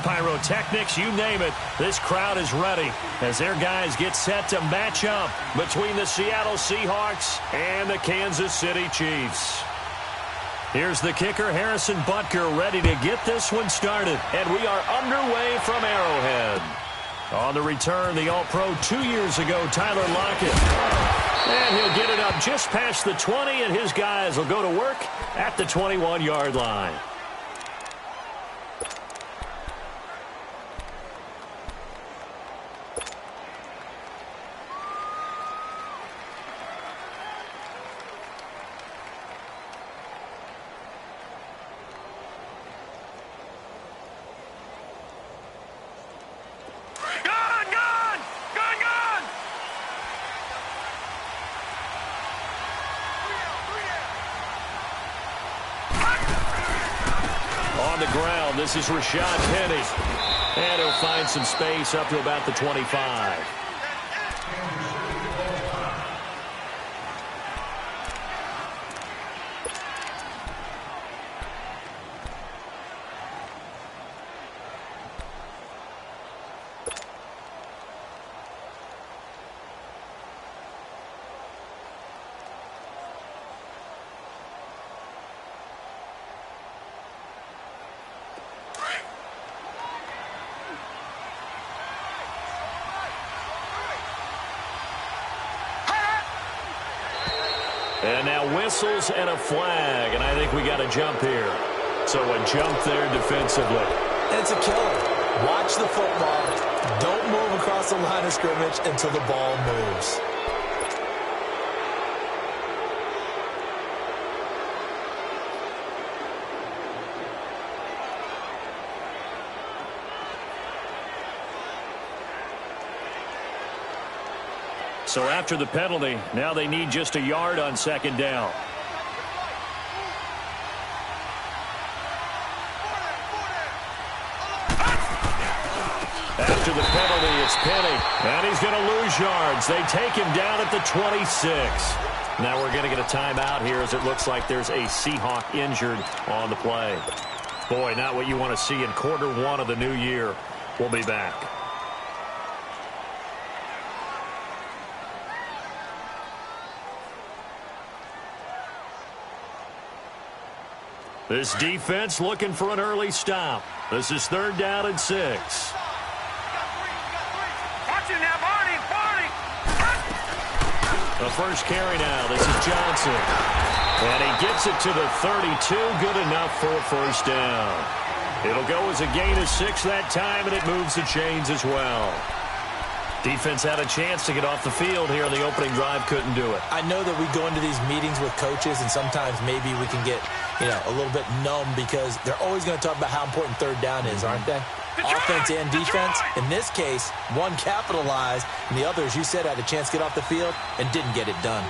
pyrotechnics, you name it. This crowd is ready as their guys get set to match up between the Seattle Seahawks and the Kansas City Chiefs. Here's the kicker, Harrison Butker, ready to get this one started. And we are underway from Arrowhead. On the return, the All-Pro 2 years ago, Tyler Lockett. And he'll get it up just past the 20, and his guys will go to work at the 21-yard line. On the ground, this is Rashad Penny. And he'll find some space up to about the 25. And now whistles and a flag, and I think we got a jump here. So a jump there defensively. And it's a killer. Watch the football. Don't move across the line of scrimmage until the ball moves. So after the penalty, now they need just a yard on second down. After the penalty, it's Penny. And he's going to lose yards. They take him down at the 26. Now we're going to get a timeout here as it looks like there's a Seahawk injured on the play. Boy, not what you want to see in quarter one of the new year. We'll be back. This defense looking for an early stop. This is 3rd down and 6. Watch it now, Barney. The first carry now. This is Johnson. And he gets it to the 32. Good enough for a first down. It'll go as a gain of 6 that time, and it moves the chains as well. Defense had a chance to get off the field here in the opening drive. Couldn't do it. I know that we go into these meetings with coaches, and sometimes maybe we can get, a little bit numb because they're always going to talk about how important 3rd down is, aren't they? Offense and defense. In this case, one capitalized, and the other, as you said, had a chance to get off the field and didn't get it done.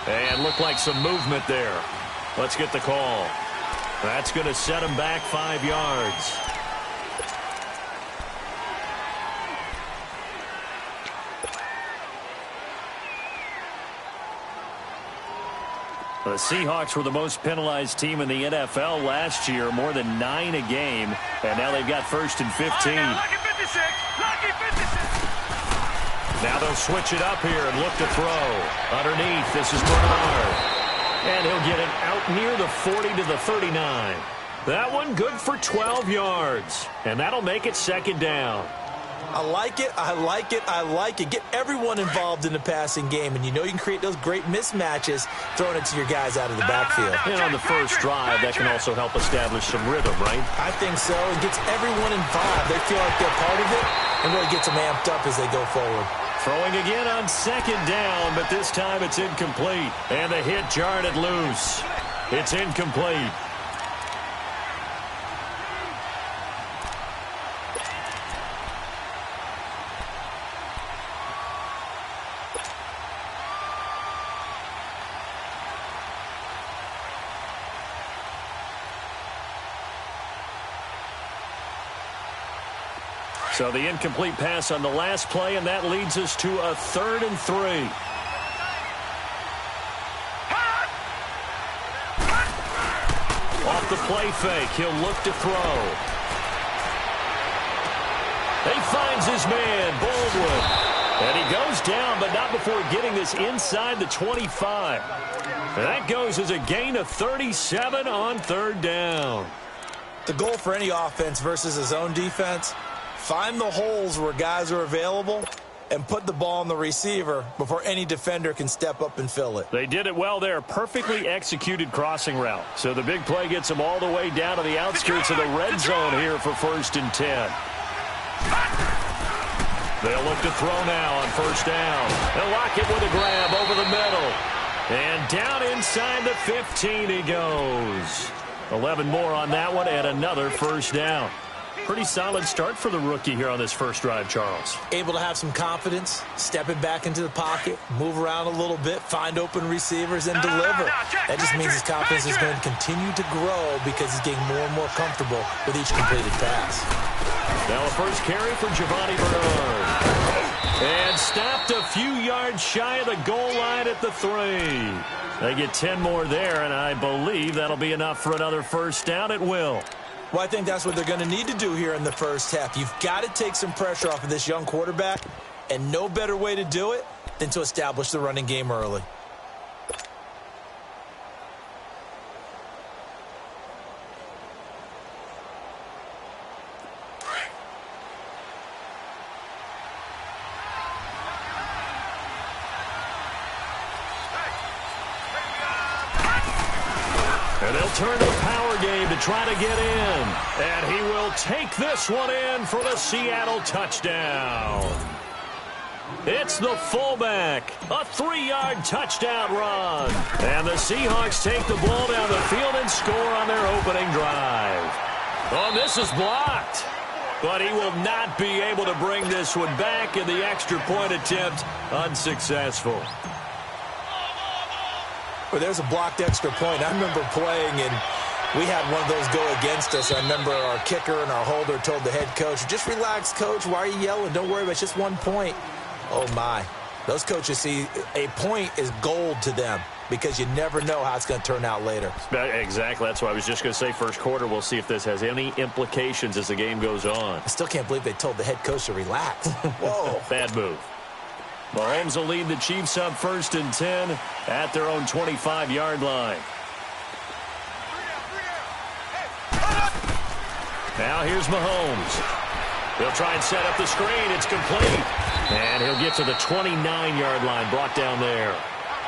And looked like some movement there. Let's get the call. That's going to set him back 5 yards. The Seahawks were the most penalized team in the NFL last year, more than 9 a game, and now they've got 1st and 15. Now they'll switch it up here and look to throw. Underneath, this is Bernard. And he'll get it out near the 40 to the 39. That one good for 12 yards, and that'll make it 2nd down. I like it, I like it, I like it. Get everyone involved in the passing game, and you know you can create those great mismatches throwing it to your guys out of the backfield. And on the first drive, that can also help establish some rhythm, right? I think so. It gets everyone involved. They feel like they're part of it, and really gets them amped up as they go forward. Throwing again on 2nd down, but this time it's incomplete. And the hit jarred it loose. It's incomplete. So the incomplete pass on the last play, and that leads us to a 3rd and 3. Off the play fake. He'll look to throw. He finds his man, Baldwin. And he goes down, but not before getting this inside the 25. And that goes as a gain of 37 on third down. The goal for any offense versus his own defense, find the holes where guys are available and put the ball on the receiver before any defender can step up and fill it. They did it well there. Perfectly executed crossing route. So the big play gets them all the way down to the outskirts of the red zone here for 1st and 10. They'll look to throw now on 1st down. They'll lock it with a grab over the middle. And down inside the 15 he goes. 11 more on that one and another 1st down. Pretty solid start for the rookie here on this first drive, Charles. Able to have some confidence, stepping back into the pocket, move around a little bit, find open receivers, and deliver. That just means his confidence is going to continue to grow because he's getting more and more comfortable with each completed pass. Now a first carry for Giovanni Bernard. And stopped a few yards shy of the goal line at the 3. They get 10 more there, and I believe that'll be enough for another 1st down. It will. Well, I think that's what they're going to need to do here in the first half. You've got to take some pressure off of this young quarterback, and no better way to do it than to establish the running game early. And they'll turn to power game to try to get in. And he will take this one in for the Seattle touchdown. It's the fullback. A 3-yard touchdown run. And the Seahawks take the ball down the field and score on their opening drive. Oh, this is blocked. But he will not be able to bring this one back, and the extra point attempt unsuccessful. Well, there's a blocked extra point. I remember playing, and we had one of those go against us. I remember our kicker and our holder told the head coach, just relax, coach. Why are you yelling? Don't worry about it. It's just 1 point. Oh, my. Those coaches see a point is gold to them because you never know how it's going to turn out later. Exactly. That's what I was just going to say. First quarter, we'll see if this has any implications as the game goes on. I still can't believe they told the head coach to relax. Whoa. Bad move. Mahomes will lead the Chiefs up 1st and 10 at their own 25-yard line. Now here's Mahomes. He'll try and set up the screen. It's complete. And he'll get to the 29-yard line, brought down there.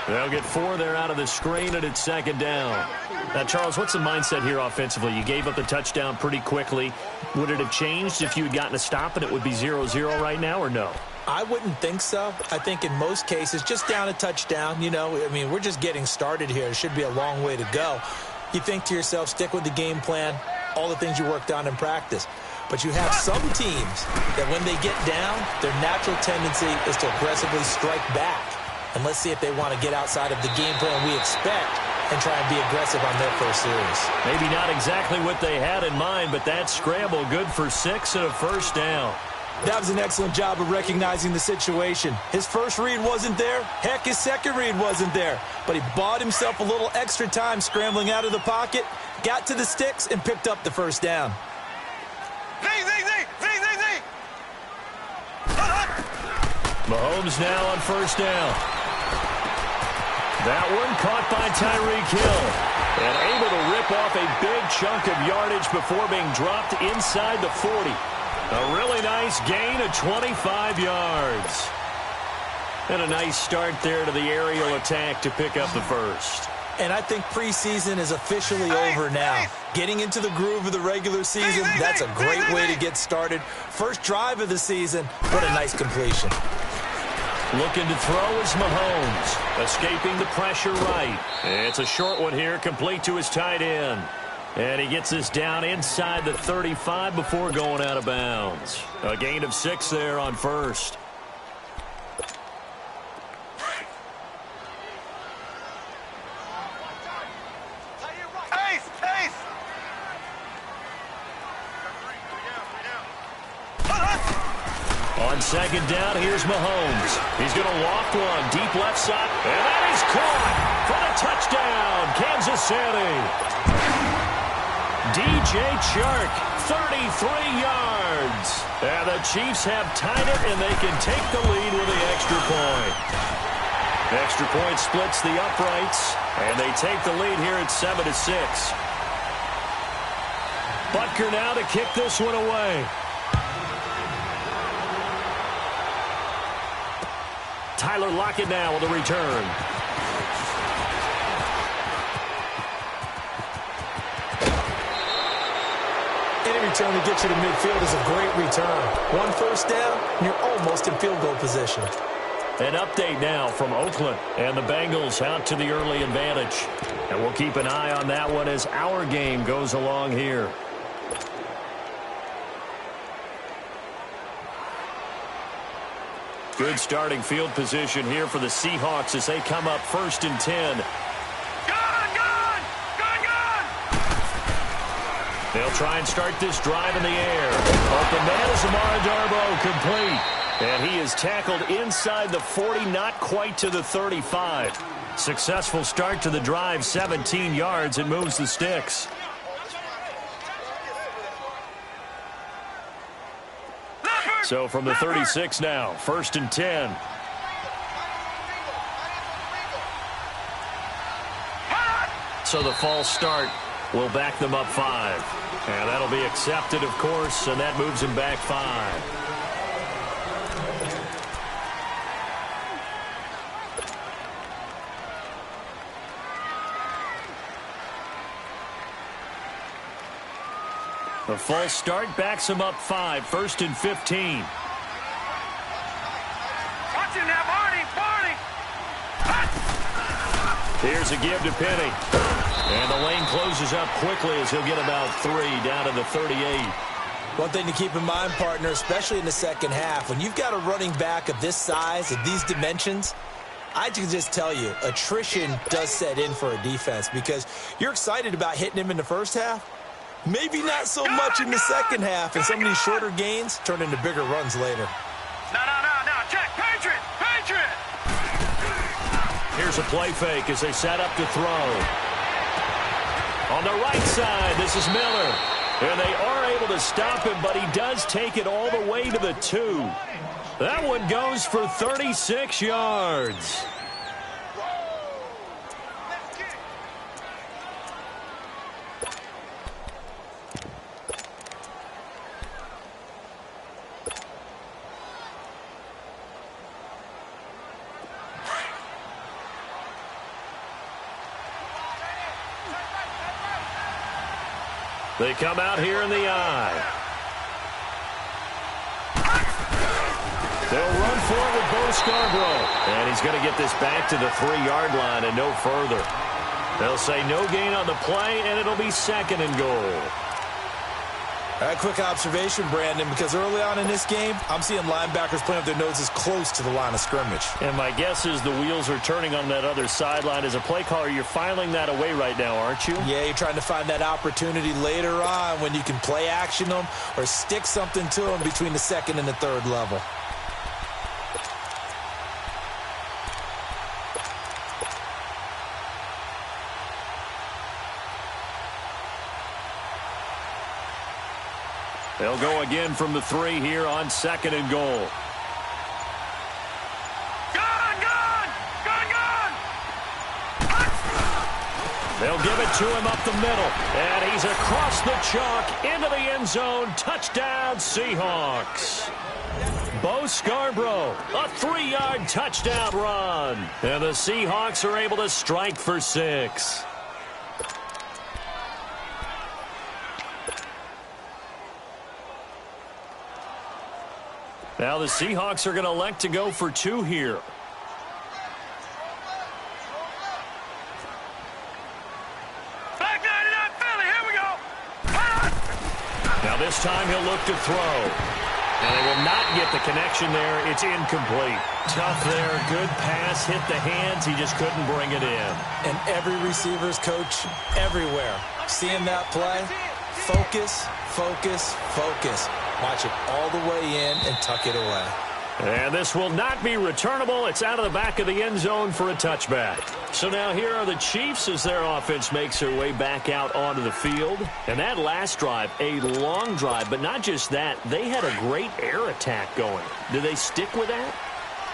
They'll get 4 there out of the screen, and it's 2nd down. Now, Charles, what's the mindset here offensively? You gave up the touchdown pretty quickly. Would it have changed if you had gotten a stop and it would be 0-0 right now, or no? I wouldn't think so. I think in most cases, just down a touchdown, I mean, we're just getting started here. It should be a long way to go. You think to yourself, stick with the game plan, all the things you worked on in practice. But you have some teams that when they get down, their natural tendency is to aggressively strike back. And let's see if they want to get outside of the game plan we expect and try and be aggressive on their first series. Maybe not exactly what they had in mind, but that scramble good for 6 and a 1st down. That was an excellent job of recognizing the situation. His first read wasn't there. Heck, his second read wasn't there. But he bought himself a little extra time scrambling out of the pocket, got to the sticks, and picked up the 1st down. Mahomes now on 1st down. That one caught by Tyreek Hill. And able to rip off a big chunk of yardage before being dropped inside the 40. A really nice gain of 25 yards. And a nice start there to the aerial attack to pick up the 1st. And I think preseason is officially over now. Getting into the groove of the regular season, that's a great way to get started. First drive of the season, what a nice completion. Looking to throw is Mahomes. Escaping the pressure right. It's a short one here, complete to his tight end. And he gets this down inside the 35 before going out of bounds. A gain of 6 there on 1st. On 2nd down, here's Mahomes. He's going to loft one, deep left side, and that is caught for the touchdown, Kansas City. DJ Chark, 33 yards. And the Chiefs have tied it, and they can take the lead with the extra point. Extra point splits the uprights, and they take the lead here at 7-6. Butker now to kick this one away. Tyler Lockett now with a return. Any return to get you to midfield is a great return. One first down, and you're almost in field goal position. An update now from Oakland, and the Bengals out to the early advantage. And we'll keep an eye on that one as our game goes along here. Good starting field position here for the Seahawks as they come up 1st and 10. Gun! They'll try and start this drive in the air. Open man is Amara Darboh, complete. And he is tackled inside the 40, not quite to the 35. Successful start to the drive, 17 yards, and moves the sticks. So from the 36 now, 1st and 10. So the false start will back them up 5. And that'll be accepted, of course, and that moves him back 5. The false start backs him up 5, 1st and 15. Watch him now, Barney! Here's a give to Penny. And the lane closes up quickly as he'll get about 3 down to the 38. One thing to keep in mind, partner, especially in the second half, when you've got a running back of this size, of these dimensions, I can just tell you, attrition does set in for a defense because you're excited about hitting him in the first half. Maybe not so much in the second half, and some of these shorter gains turn into bigger runs later. No, check, Patriot! Here's a play fake as they set up to throw. On the right side, this is Miller. And they are able to stop him, but he does take it all the way to the 2. That one goes for 36 yards. They come out here in the eye. They'll run for it with Bo Scarborough. And he's going to get this back to the 3-yard line and no further. They'll say no gain on the play, and it'll be 2nd and goal. A quick observation, Brandon, because early on in this game, I'm seeing linebackers playing with their noses close to the line of scrimmage. And my guess is the wheels are turning on that other sideline. As a play caller, you're filing that away right now, aren't you? Yeah, you're trying to find that opportunity later on when you can play action them or stick something to them between the 2nd and the 3rd level. They'll go again from the 3 here on 2nd and goal. Gun! They'll give it to him up the middle. And he's across the chalk into the end zone. Touchdown, Seahawks. Bo Scarborough, a 3-yard touchdown run. And the Seahawks are able to strike for 6. Now the Seahawks are going to elect to go for 2 here. Back 99, Philly, here we go! Now this time he'll look to throw. And they will not get the connection there. It's incomplete. Tough there. Good pass. Hit the hands. He just couldn't bring it in. And every receiver's coach everywhere. Seeing that play, focus. Watch it all the way in and tuck it away. And this will not be returnable. It's out of the back of the end zone for a touchback. So now here are the Chiefs as their offense makes their way back out onto the field. And that last drive, a long drive, but not just that. They had a great air attack going. Do they stick with that?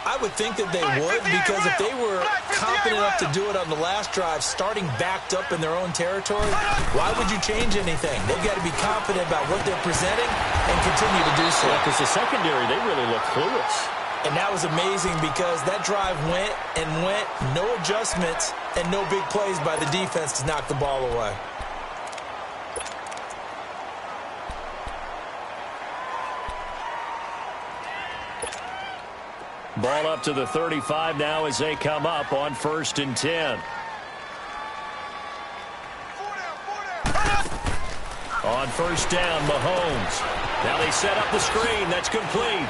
I would think that they would, because if they were confident enough to do it on the last drive, starting backed up in their own territory, why would you change anything? They've got to be confident about what they're presenting and continue to do so. Because the secondary, they really look clueless. And that was amazing because that drive went and went, no adjustments, and no big plays by the defense to knock the ball away. Ball up to the 35 now as they come up on 1st and 10. On 1st down, Mahomes. Now they set up the screen. That's complete.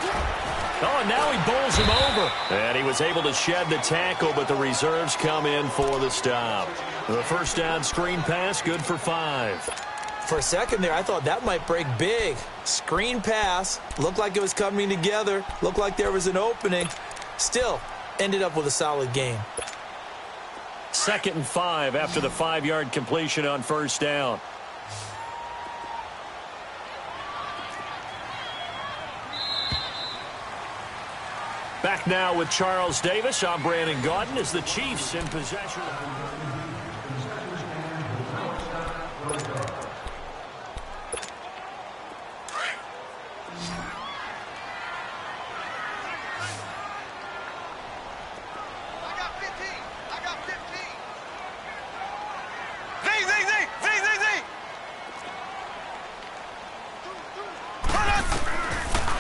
Oh, and now he bowls him over. And he was able to shed the tackle, but the reserves come in for the stop. The 1st down screen pass, good for 5. For a second there, I thought that might break big. Screen pass. Looked like it was coming together. Looked like there was an opening. Still, ended up with a solid game. 2nd and 5 after the 5-yard completion on 1st down. Back now with Charles Davis. I'm Brandon Gaudin as the Chiefs in possession.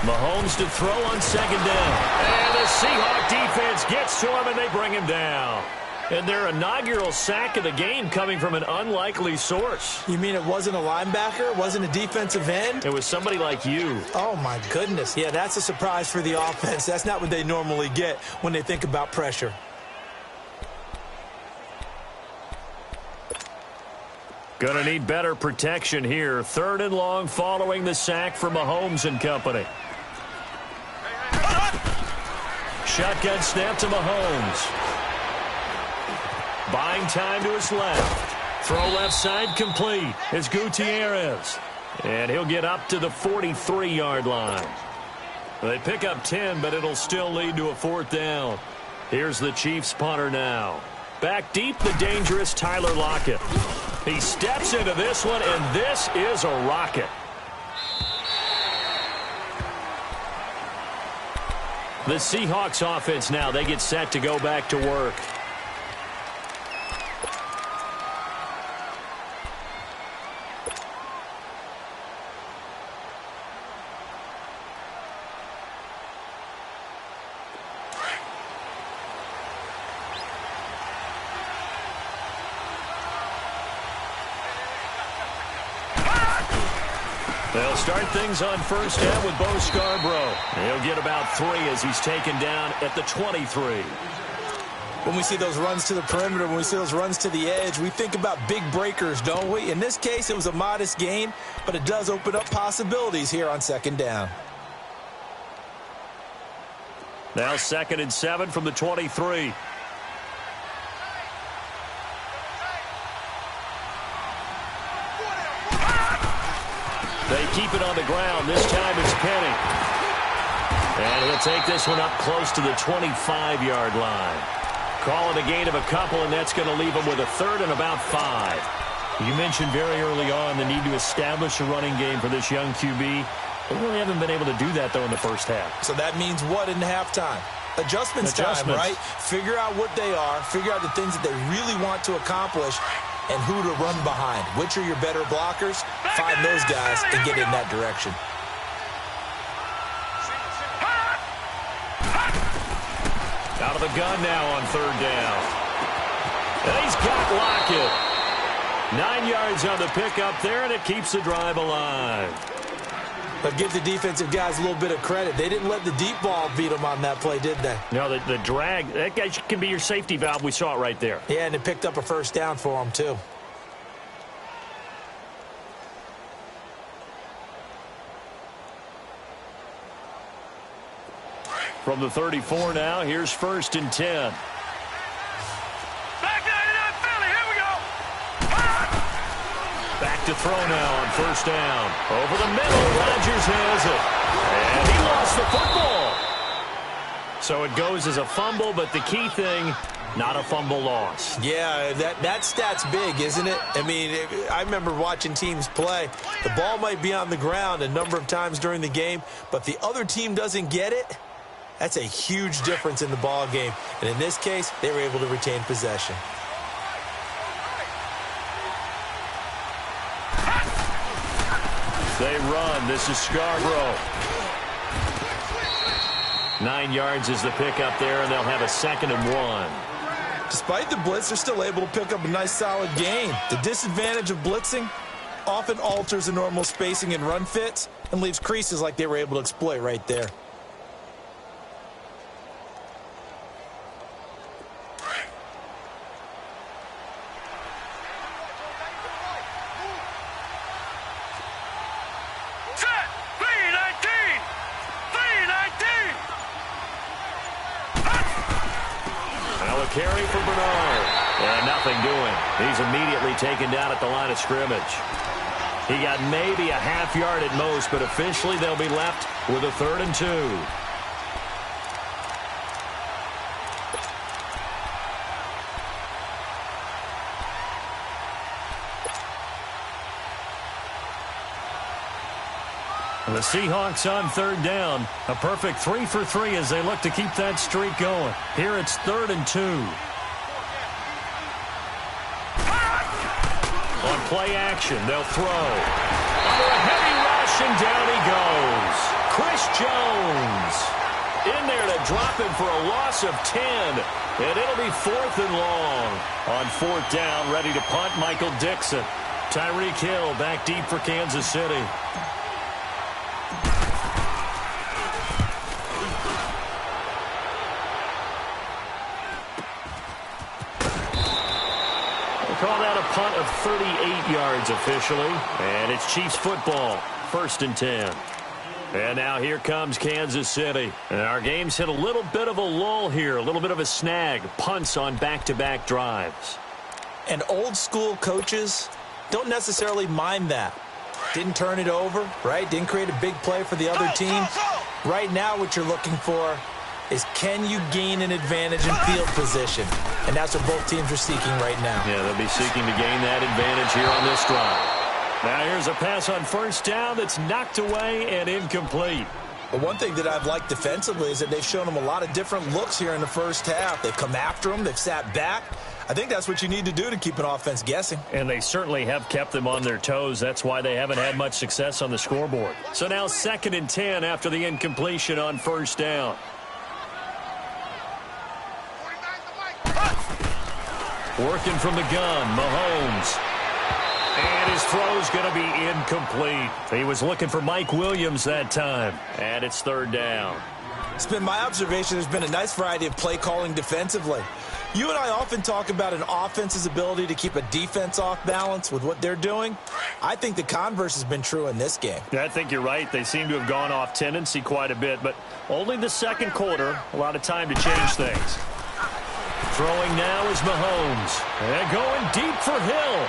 Mahomes to throw on 2nd down. And the Seahawks defense gets to him, and they bring him down. And their inaugural sack of the game coming from an unlikely source. You mean it wasn't a linebacker? It wasn't a defensive end? It was somebody like you. Oh, my goodness. Yeah, that's a surprise for the offense. That's not what they normally get when they think about pressure. Gonna need better protection here. 3rd and long following the sack for Mahomes and company. Shotgun snap to Mahomes. Buying time to his left. Throw left side complete. It's Gutierrez. And he'll get up to the 43-yard line. They pick up 10, but it'll still lead to a 4th down. Here's the Chiefs punter now. Back deep, the dangerous Tyler Lockett. He steps into this one, and this is a rocket. The Seahawks offense now, they get set to go back to work. They'll start things on 1st down with Bo Scarborough. He'll get about 3 as he's taken down at the 23. When we see those runs to the perimeter, when we see those runs to the edge, we think about big breakers, don't we? In this case, it was a modest gain, but it does open up possibilities here on 2nd down. Now 2nd and 7 from the 23. They keep it on the ground. This time it's Penny. And he'll take this one up close to the 25-yard line. Call it a gain of a couple, and that's going to leave him with a 3rd and about 5. You mentioned very early on the need to establish a running game for this young QB. They really haven't been able to do that, though, in the first half. So that means what in halftime? Adjustments time, right? Figure out what they are. Figure out the things that they really want to accomplish and who to run behind. Which are your better blockers? Find those guys and get in that direction. Out of the gun now on 3rd down. And he's got Lockett. 9 yards on the pickup there, and it keeps the drive alive. But give the defensive guys a little bit of credit. They didn't let the deep ball beat them on that play, did they? No, the drag, that guy can be your safety valve. We saw it right there. Yeah, and it picked up a 1st down for them, too. From the 34 now, here's 1st and 10. Back 99 Philly, here we go. Back to throw now on 1st down. Over the middle, Rodgers has it. And he lost the football. So it goes as a fumble, but the key thing, not a fumble loss. Yeah, that stat's big, isn't it? I mean, I remember watching teams play. The ball might be on the ground a number of times during the game, but if the other team doesn't get it, that's a huge difference in the ball game. And in this case, they were able to retain possession. They run. This is Scarborough. 9 yards is the pickup there, and they'll have a 2nd and 1. Despite the blitz, they're still able to pick up a nice, solid gain. The disadvantage of blitzing often alters the normal spacing and run fits and leaves creases like they were able to exploit right there. Set. 319. 319. Now a carry for Bernard. And nothing doing. He's immediately taken down at the line of scrimmage. He got maybe a half yard at most, but officially they'll be left with a 3rd and 2. The Seahawks on 3rd down. A perfect 3 for 3 as they look to keep that streak going. Here it's 3rd and 2. On play action, they'll throw. Under a heavy rush, and down he goes. Chris Jones in there to drop him for a loss of 10. And it'll be 4th and long. On 4th down, ready to punt, Michael Dixon. Tyreek Hill back deep for Kansas City. Call that a punt of 38 yards officially. And it's Chiefs football. 1st and 10. And now here comes Kansas City. And our game's hit a little bit of a lull here. A little bit of a snag. Punts on back-to-back drives. And old school coaches don't necessarily mind that. Didn't turn it over, right? Didn't create a big play for the other team. Right now what you're looking for is, can you gain an advantage in field position? And that's what both teams are seeking right now. Yeah, they'll be seeking to gain that advantage here on this drive. Now here's a pass on 1st down that's knocked away and incomplete. But one thing that I've liked defensively is that they've shown them a lot of different looks here in the first half. They've come after them. They've sat back. I think that's what you need to do to keep an offense guessing. And they certainly have kept them on their toes. That's why they haven't had much success on the scoreboard. So now 2nd and 10 after the incompletion on 1st down. Working from the gun, Mahomes. And his throw's going to be incomplete. He was looking for Mike Williams that time. And it's 3rd down. It's been my observation there's been a nice variety of play calling defensively. You and I often talk about an offense's ability to keep a defense off balance with what they're doing. I think the converse has been true in this game. I think you're right. They seem to have gone off tendency quite a bit, but only the 2nd quarter, a lot of time to change things. Throwing now is Mahomes. And going deep for Hill.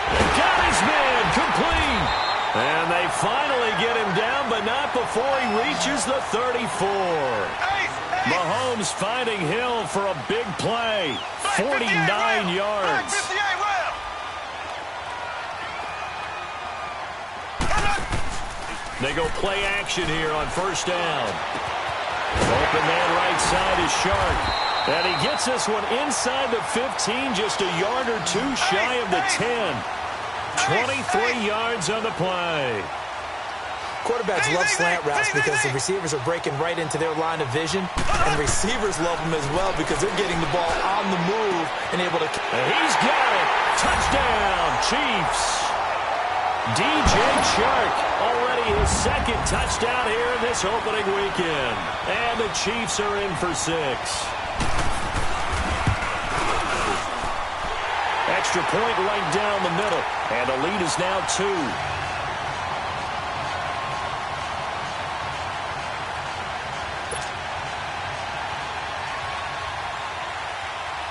And got his man complete. And they finally get him down, but not before he reaches the 34. Mahomes finding Hill for a big play. 49 yards. They go play action here on 1st down. Open man right side is Sharp. And he gets this one inside the 15, just a yard or 2 shy of the 10. 23 yards on the play. Quarterbacks love slant routes because the receivers are breaking right into their line of vision, and receivers love them as well because they're getting the ball on the move and able to... And he's got it. Touchdown, Chiefs. DJ Chark, already his 2nd touchdown here in this opening weekend. And the Chiefs are in for 6. Extra point right down the middle. And the lead is now 2.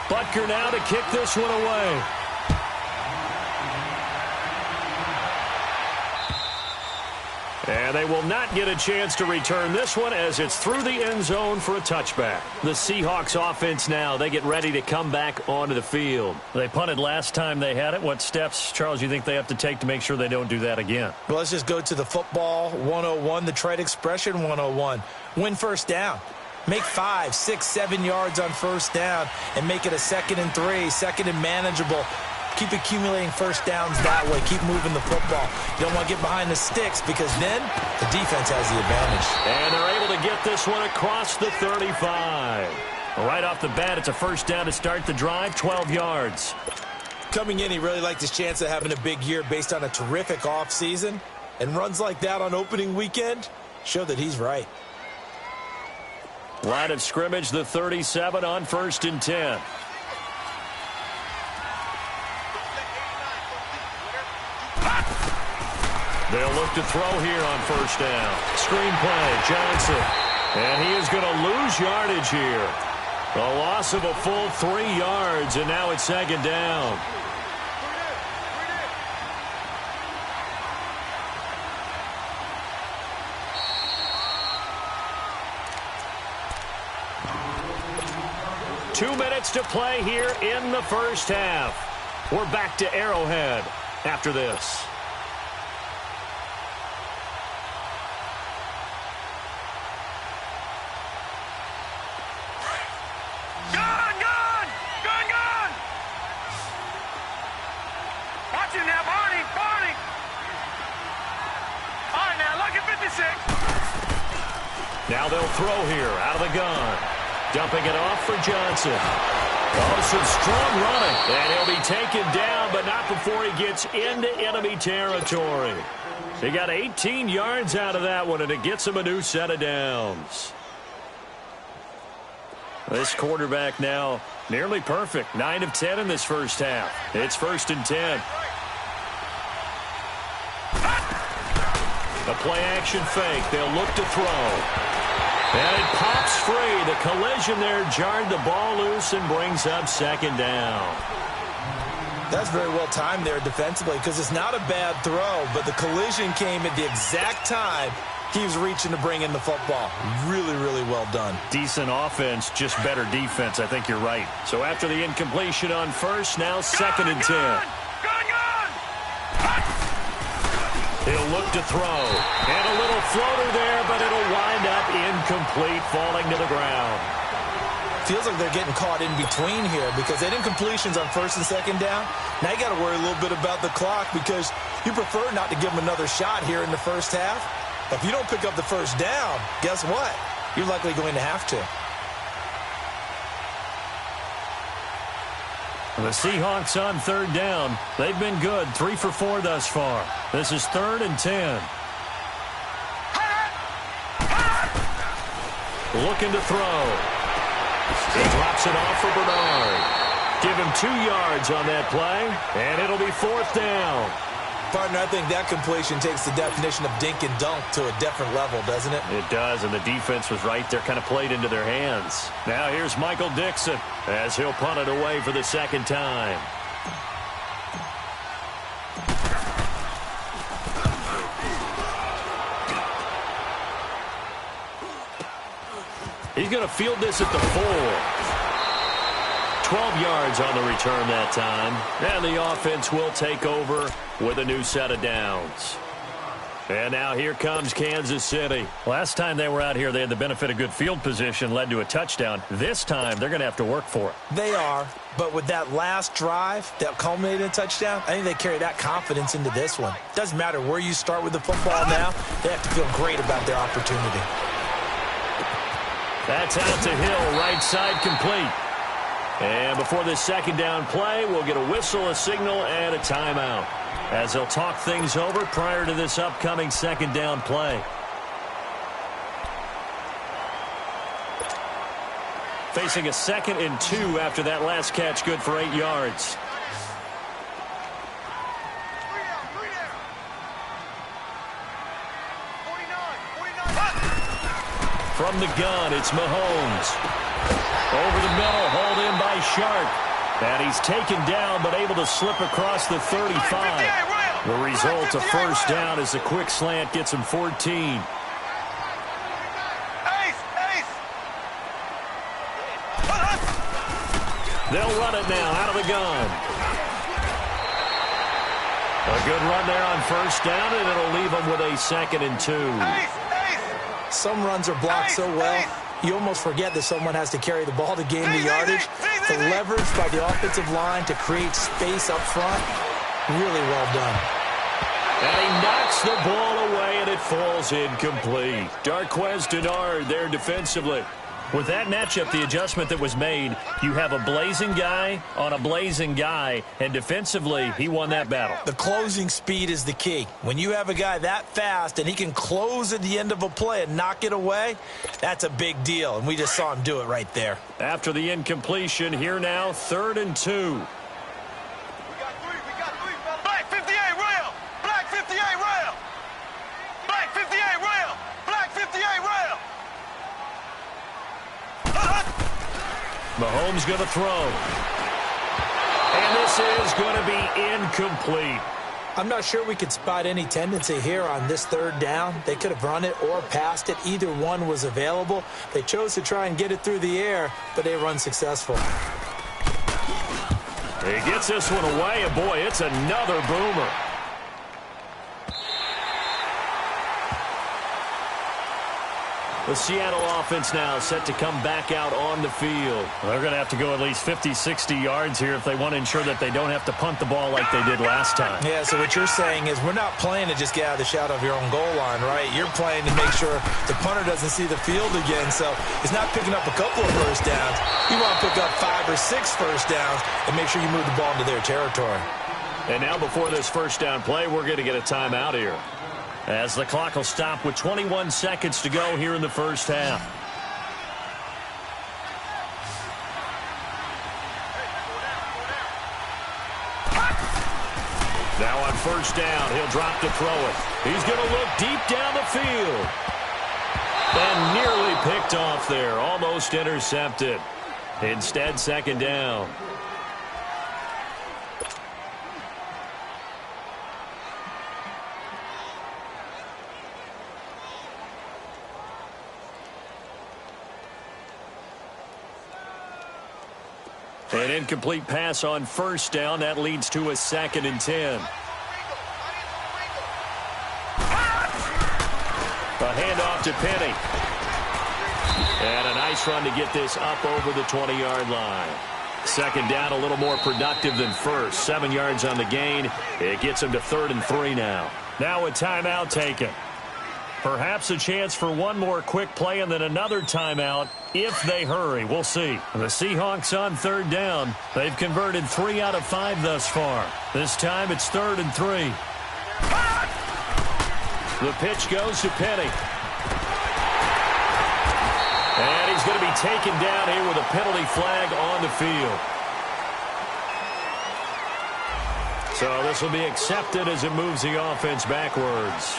Butker now to kick this one away. And they will not get a chance to return this one as it's through the end zone for a touchback. The Seahawks offense now, they get ready to come back onto the field. They punted last time they had it. What steps, Charles, you think they have to take to make sure they don't do that again? Well, let's just go to the football 101, the trade expression 101. Win first down. Make 5, 6, 7 yards on first down and make it a 2nd and 3, 2nd and manageable. Keep accumulating first downs that way. Keep moving the football. You don't want to get behind the sticks because then the defense has the advantage. And they're able to get this one across the 35. Right off the bat, it's a first down to start the drive, 12 yards. Coming in, he really liked his chance of having a big year based on a terrific offseason. And runs like that on opening weekend show that he's right. Line of scrimmage, the 37 on 1st and 10. They'll look to throw here on first down. Screen play, Johnson. And he is going to lose yardage here. A loss of a full 3 yards, and now it's 2nd down. Two minutes to play here in the first half. We're back to Arrowhead after this. Now they'll throw here out of the gun. Dumping it off for Johnson. Oh, some strong running. And he'll be taken down, but not before he gets into enemy territory. He got 18 yards out of that one, and it gets him a new set of downs. This quarterback now nearly perfect. 9 of 10 in this first half. It's 1st and 10. A play-action fake. They'll look to throw. And it pops free. The collision there jarred the ball loose and brings up 2nd down. That's very well timed there defensively because it's not a bad throw, but the collision came at the exact time he was reaching to bring in the football. Really, really well done. Decent offense, just better defense. I think you're right. So after the incompletion on first, now 2nd and 10. He'll look to throw. And a little floater there, but it'll wind up incomplete, falling to the ground. Feels like they're getting caught in between here because they didn't completions on 1st and 2nd down. Now you got to worry a little bit about the clock because you prefer not to give them another shot here in the first half. If you don't pick up the first down, guess what? You're likely going to have to. The Seahawks on 3rd down. They've been good, 3 for 4 thus far. This is 3rd and 10. Looking to throw. He drops it off for Bernard. Give him 2 yards on that play, and it'll be 4th down. Partner, I think that completion takes the definition of dink and dunk to a different level, doesn't it? It does, and the defense was right there, kind of played into their hands. Now here's Michael Dixon as he'll punt it away for the 2nd time. He's going to field this at the 4. 12 yards on the return that time. And the offense will take over with a new set of downs. And now here comes Kansas City. Last time they were out here, they had the benefit of good field position, led to a touchdown. This time, they're going to have to work for it. They are, but with that last drive that culminated in a touchdown, I think they carry that confidence into this one. Doesn't matter where you start with the football now, they have to feel great about their opportunity. That's out to Hill, right side complete. And before this 2nd down play, we'll get a whistle, a signal, and a timeout as they'll talk things over prior to this upcoming 2nd down play. Facing a 2nd and 2 after that last catch, good for 8 yards. From the gun, it's Mahomes. Over the middle, hauled in by Sharp. And he's taken down, but able to slip across the 35. The result, a first down as a quick slant gets him 14. They'll run it now out of the gun. A good run there on first down, and it'll leave them with a 2nd and 2. Some runs are blocked so well, you almost forget that someone has to carry the ball to gain the yardage. The leverage by the offensive line to create space up front, really well done. And he knocks the ball away, and it falls incomplete. Darquez Denard there defensively. With that matchup, the adjustment that was made, you have a blazing guy on a blazing guy, and defensively, he won that battle. The closing speed is the key. When you have a guy that fast and he can close at the end of a play and knock it away, that's a big deal, and we just saw him do it right there. After the incompletion, here now, 3rd and 2. Black 58 rail! Black 58 rail! Black 58 rail! Black 58 rail! Mahomes going to throw. And this is going to be incomplete. I'm not sure we could spot any tendency here on this 3rd down. They could have run it or passed it. Either one was available. They chose to try and get it through the air, but they run successful. He gets this one away, and boy, it's another boomer. The Seattle offense now set to come back out on the field. They're going to have to go at least 50, 60 yards here if they want to ensure that they don't have to punt the ball like they did last time. Yeah, so what you're saying is we're not playing to just get out of the shadow of your own goal line, right? You're playing to make sure the punter doesn't see the field again. So it's not picking up a couple of first downs. You want to pick up 5 or 6 first downs and make sure you move the ball into their territory. And now before this first down play, we're going to get a timeout here, as the clock will stop with 21 seconds to go here in the first half. Now on first down, he'll drop to throw it. He's going to look deep down the field. And nearly picked off there, almost intercepted. Instead, 2nd down. An incomplete pass on first down. That leads to a 2nd and 10. A handoff to Penny. And a nice run to get this up over the 20-yard line. 2nd down, a little more productive than first. 7 yards on the gain. It gets him to 3rd and 3 now. Now a timeout taken. Perhaps a chance for one more quick play and then another timeout if they hurry. We'll see. The Seahawks on 3rd down. They've converted 3 out of 5 thus far. This time it's 3rd and 3. The pitch goes to Penny. And he's going to be taken down here with a penalty flag on the field. So this will be accepted as it moves the offense backwards.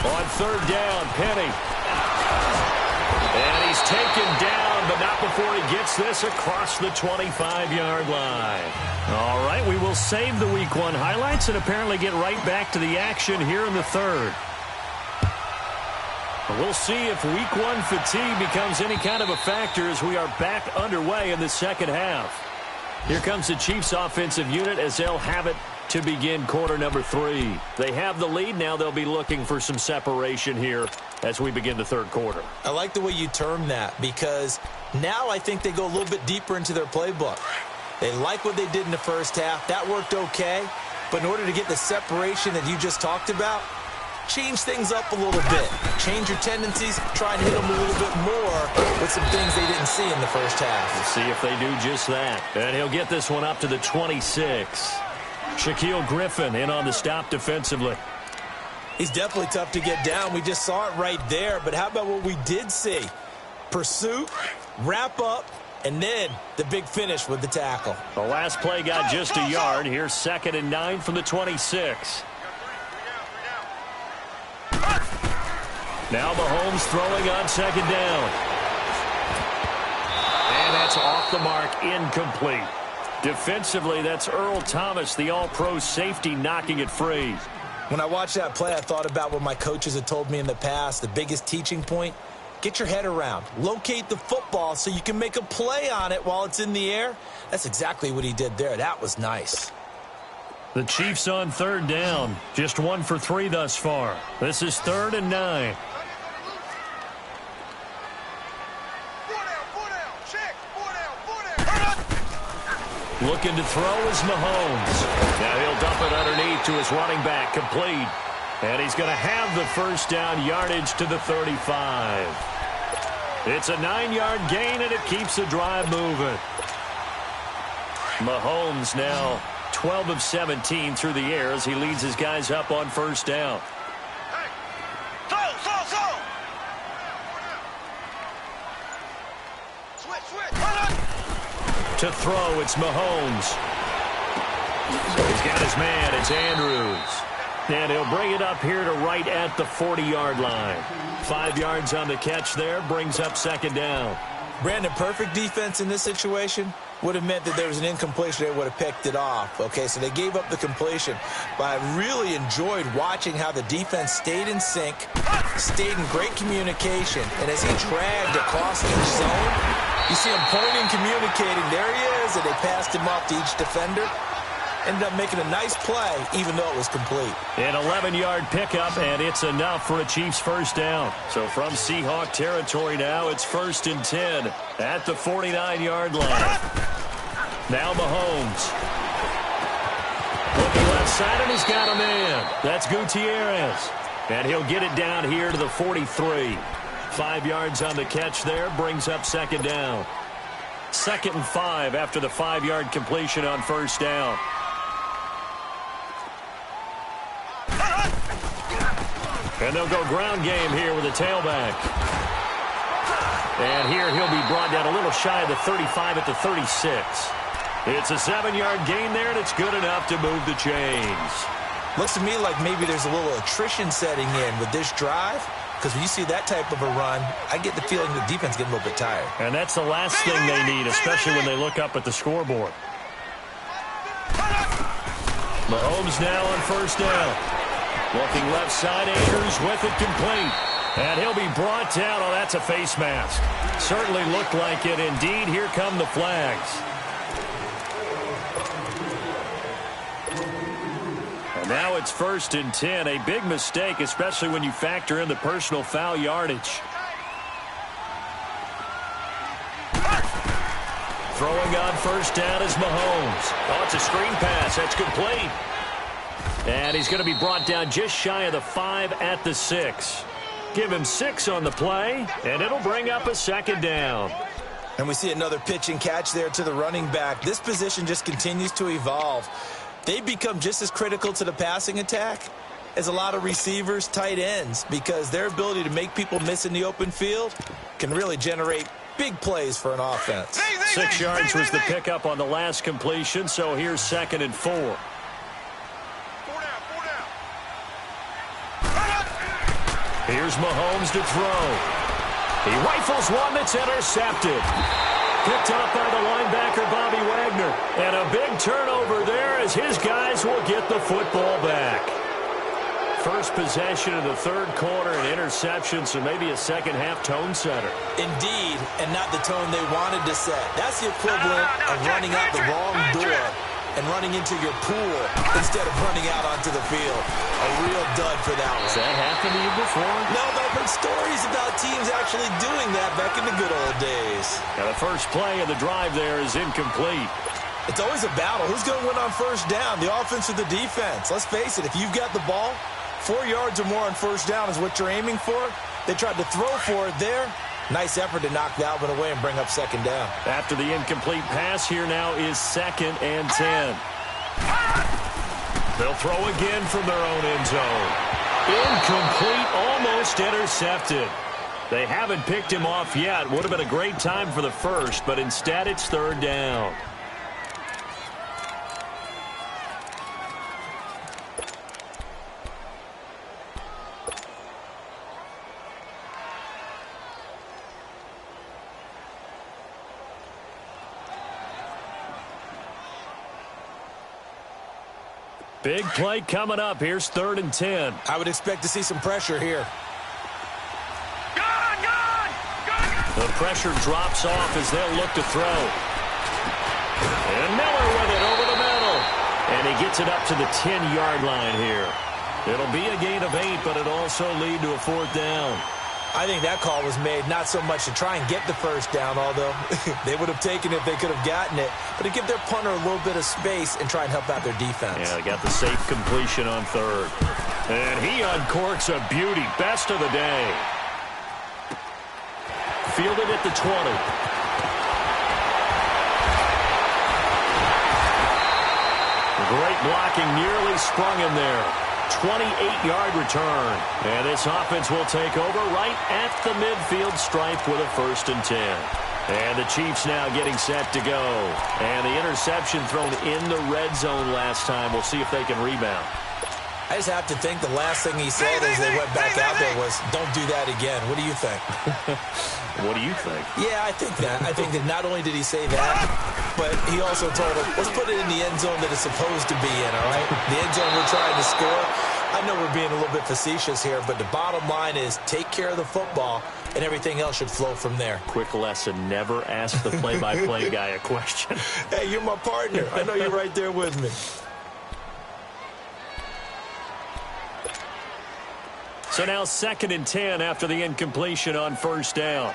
On 3rd down, Penny. And he's taken down, but not before he gets this across the 25-yard line. All right, we will save the Week 1 highlights and apparently get right back to the action here in the 3rd. We'll see if Week 1 fatigue becomes any kind of a factor as we are back underway in the 2nd half. Here comes the Chiefs offensive unit as they'll have it to begin quarter number 3. They have the lead. Now they'll be looking for some separation here as we begin the 3rd quarter. I like the way you term that because now I think they go a little bit deeper into their playbook. They like what they did in the first half. That worked okay. But in order to get the separation that you just talked about, change things up a little bit. Change your tendencies. Try and hit them a little bit more with some things they didn't see in the first half. We'll see if they do just that. And he'll get this one up to the 26. Shaquille Griffin in on the stop defensively. He's definitely tough to get down. We just saw it right there. But how about what we did see? Pursuit, wrap up, And then the big finish with the tackle. The last play got just a yard. Here's 2nd and 9 from the 26. Now Mahomes throwing on 2nd down. And that's off the mark, incomplete. Defensively, that's Earl Thomas, the all-pro safety, knocking it free. When I watched that play, I thought about what my coaches had told me in the past. The biggest teaching point, get your head around. Locate the football so you can make a play on it while it's in the air. That's exactly what he did there. That was nice. The Chiefs on 3rd down. Just 1 for 3 thus far. This is 3rd and 9. Looking to throw is Mahomes. Now he'll dump it underneath to his running back, complete. And he's going to have the 1st down, yardage to the 35. It's a 9-yard gain, and it keeps the drive moving. Mahomes now 12 of 17 through the air as he leads his guys up on 1st down. To throw, it's Mahomes. So he's got his man, it's Andrews. And he'll bring it up here to right at the 40-yard line. 5 yards on the catch there, brings up 2nd down. Brandon, perfect defense in this situation would have meant that there was an incompletion. They would have picked it off. Okay, so they gave up the completion. But I really enjoyed watching how the defense stayed in sync, stayed in great communication, and as he dragged across each zone, you see him pointing, communicating. There he is, and they passed him off to each defender. Ended up making a nice play, even though it was complete. An 11-yard pickup, and it's enough for a Chiefs 1st down. So from Seahawk territory now, it's 1st and 10 at the 49-yard line. Now Mahomes. Looking left side, and he's got a man. That's Gutierrez. And he'll get it down here to the 43. 5 yards on the catch there, brings up 2nd down. 2nd and 5 after the 5-yard completion on 1st down. And they'll go ground game here with a tailback. And here he'll be brought down a little shy of the 35 at the 36. It's a 7-yard gain there, and it's good enough to move the chains. Looks to me like maybe there's a little attrition setting in with this drive. Because when you see that type of a run, I get the feeling the defense getting a little bit tired. And that's the last thing they need, especially when they look up at the scoreboard. Mahomes now on 1st down. Looking left side, Andrews with it, complete. And he'll be brought down. Oh, that's a face mask. Certainly looked like it. Indeed, here come the flags. And now it's 1st and 10. A big mistake, especially when you factor in the personal foul yardage. Throwing on 1st down is Mahomes. Oh, it's a screen pass. That's complete. And he's going to be brought down just shy of the 5 at the 6. Give him 6 on the play, and it'll bring up a 2nd down. And we see another pitch and catch there to the running back. This position just continues to evolve. They become just as critical to the passing attack as a lot of receivers, tight ends, because their ability to make people miss in the open field can really generate big plays for an offense. 6 yards was the pickup on the last completion, so here's 2nd and 4. Here's Mahomes to throw. He rifles one that's intercepted. Picked up by the linebacker, Bobby Wagner. And a big turnover there as his guys will get the football back. First possession in the 3rd quarter, an interception, so maybe a second-half tone setter. Indeed, and not the tone they wanted to set. That's the equivalent of running out the wrong door and running into your pool instead of running out onto the field. A real dud for that one. Has that happened to you before? No, but I've heard stories about teams actually doing that back in the good old days. Now the first play of the drive there is incomplete. It's always a battle. Who's going to win on 1st down, the offense or the defense? Let's face it, if you've got the ball, 4 yards or more on 1st down is what you're aiming for. They tried to throw for it there. Nice effort to knock that one away and bring up 2nd down. After the incomplete pass, here now is 2nd and 10. They'll throw again from their own end zone. Incomplete, almost intercepted. They haven't picked him off yet. Would have been a great time for the first, but instead it's third down. Big play coming up. Here's 3rd and 10. I would expect to see some pressure here. The pressure drops off as they'll look to throw. And Miller with it over the middle. And he gets it up to the 10-yard line here. It'll be a gain of 8, but it'll also lead to a 4th down. I think that call was made not so much to try and get the first down, although they would have taken it if they could have gotten it, but to give their punter a little bit of space and try and help out their defense. Yeah, they got the safe completion on 3rd. And he uncorks a beauty. Best of the day. Fielded at the 20. Great blocking, nearly sprung him there. 28-yard return. And this offense will take over right at the midfield stripe with a 1st and 10. And the Chiefs now getting set to go. And the interception thrown in the red zone last time. We'll see if they can rebound. I just have to think the last thing he said as they went back out there was, don't do that again. What do you think? What do you think? Yeah, I think that. I think that not only did he say that, but he also told him, let's put it in the end zone that it's supposed to be in, all right? The end zone we're trying to score. I know we're being a little bit facetious here, but the bottom line is take care of the football, and everything else should flow from there. Quick lesson, never ask the play-by-play guy a question. Hey, you're my partner. I know you're right there with me. So now 2nd and 10 after the incompletion on 1st down.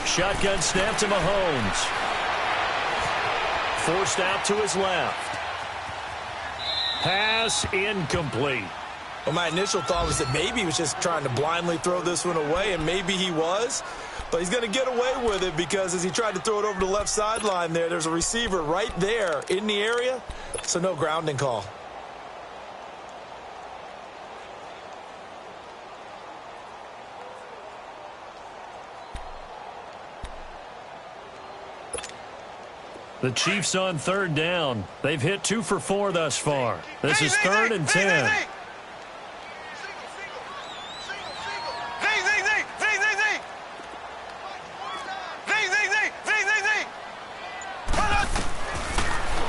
Shotgun snap to Mahomes. Forced out to his left. Pass incomplete. Well, my initial thought was that maybe he was just trying to blindly throw this one away, and maybe he was. But he's going to get away with it because as he tried to throw it over the left sideline there's a receiver right there in the area, so no grounding call. The Chiefs on 3rd down. They've hit 2 for 4 thus far. This is 3rd and 10.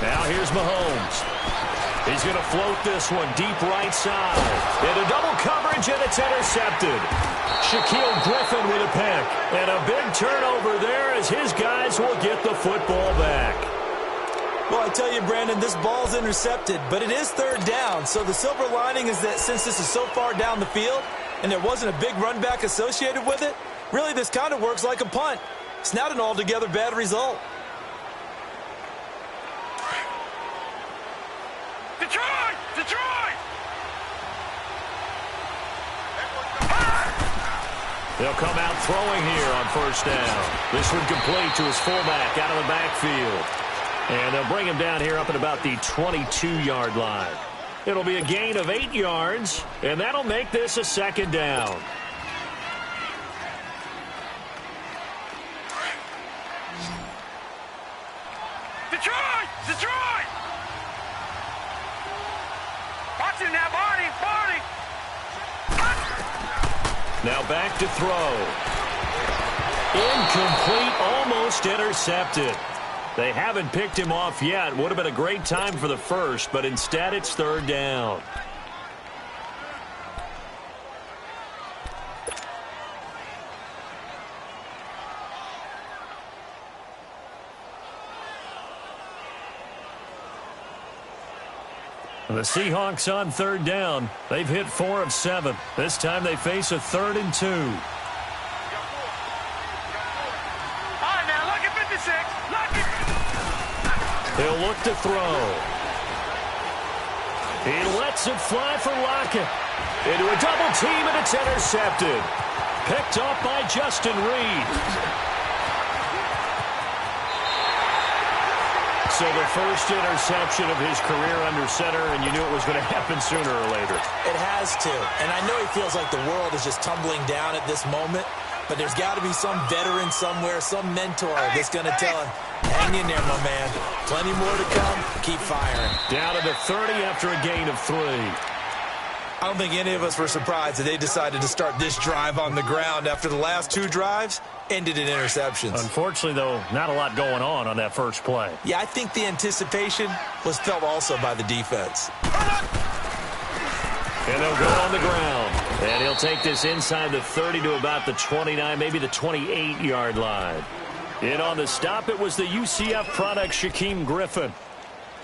Now here's Mahomes. He's going to float this one deep right side. Into double coverage, and it's intercepted. Shaquille Griffin with a pick. And a big turnover there as his guys will get the football back. Well, I tell you, Brandon, this ball's intercepted, but it is 3rd down. So the silver lining is that since this is so far down the field and there wasn't a big run back associated with it, really this kind of works like a punt. It's not an altogether bad result. Detroit! Detroit! They'll come out throwing here on 1st down. This one complete to his fullback out of the backfield. And they'll bring him down here up at about the 22-yard line. It'll be a gain of 8 yards, and that'll make this a 2nd down. Detroit! Detroit! Watch it now, Barney! Barney! Now back to throw. Incomplete, almost intercepted. They haven't picked him off yet. Would have been a great time for the first, but instead it's 3rd down. The Seahawks on 3rd down. They've hit 4 of 7. This time they face a 3rd and 2. All right, now look at 56. Look at... He'll look to throw. He lets it fly for Lockett. Into a double team, and it's intercepted. Picked off by Justin Reed. So the first interception of his career under center, and you knew it was going to happen sooner or later. It has to. And I know he feels like the world is just tumbling down at this moment, but there's got to be some veteran somewhere, some mentor that's going to tell him, hang in there, my man. Plenty more to come. Keep firing. Down to the 30 after a gain of 3. I don't think any of us were surprised that they decided to start this drive on the ground after the last 2 drives ended in interceptions. Unfortunately, though, not a lot going on that first play. Yeah, I think the anticipation was felt also by the defense. And they'll go on the ground. And he'll take this inside the 30 to about the 29, maybe the 28-yard line. And on the stop, it was the UCF product, Shaquem Griffin.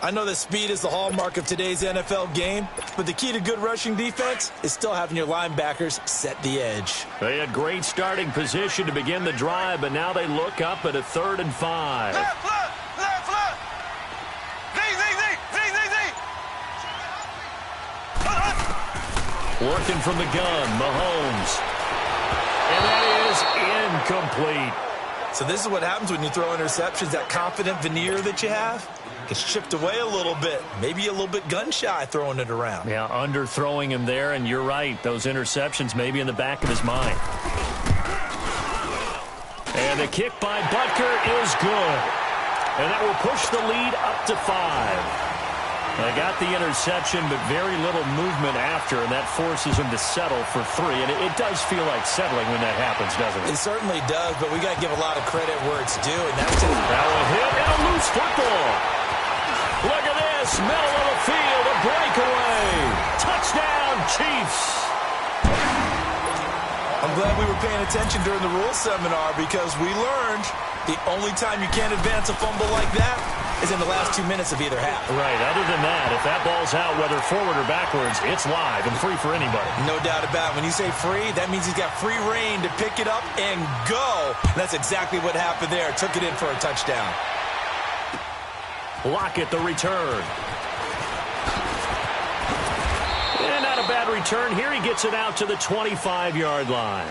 I know that speed is the hallmark of today's NFL game, but the key to good rushing defense is still having your linebackers set the edge. They had great starting position to begin the drive, but now they look up at a 3rd and 5. Left, left, left, left. Z, Z, Z, Z, Z, Z. Working from the gun, Mahomes. And that is incomplete. So this is what happens when you throw interceptions. That confident veneer that you have gets chipped away a little bit. Maybe a little bit gun-shy throwing it around. Yeah, underthrowing him there, and you're right. Those interceptions may be in the back of his mind. And the kick by Butker is good. And that will push the lead up to 5. They got the interception, but very little movement after, and that forces him to settle for 3. And it does feel like settling when that happens, doesn't it? It certainly does, but we got to give a lot of credit where it's due, and that's to Now a hit and a loose football. Look at this, middle of the field, a breakaway. Touchdown, Chiefs. I'm glad we were paying attention during the rules seminar because we learned the only time you can't advance a fumble like that is in the last 2 minutes of either half. Right, other than that, if that ball's out, whether forward or backwards, it's live and free for anybody. No doubt about it. When you say free, that means he's got free reign to pick it up and go. And that's exactly what happened there. Took it in for a touchdown. Lockett, the return. And not a bad return. Here he gets it out to the 25-yard line.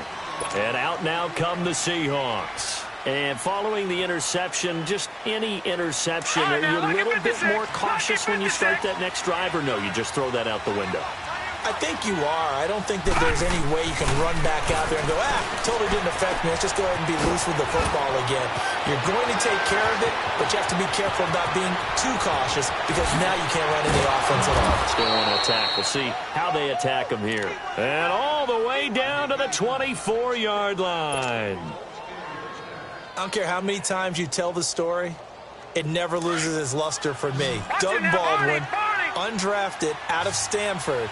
And out now come the Seahawks. And following the interception, just any interception, are you a little bit more cautious when you start that next drive, or no, you just throw that out the window? I think you are. I don't think that there's any way you can run back out there and go, totally didn't affect me. Let's just go ahead and be loose with the football again. You're going to take care of it, but you have to be careful about being too cautious because now you can't run any offense at all. Still want to attack. We'll see how they attack him here. And all the way down to the 24-yard line. I don't care how many times you tell the story, it never loses its luster for me. Doug Baldwin, undrafted out of Stanford,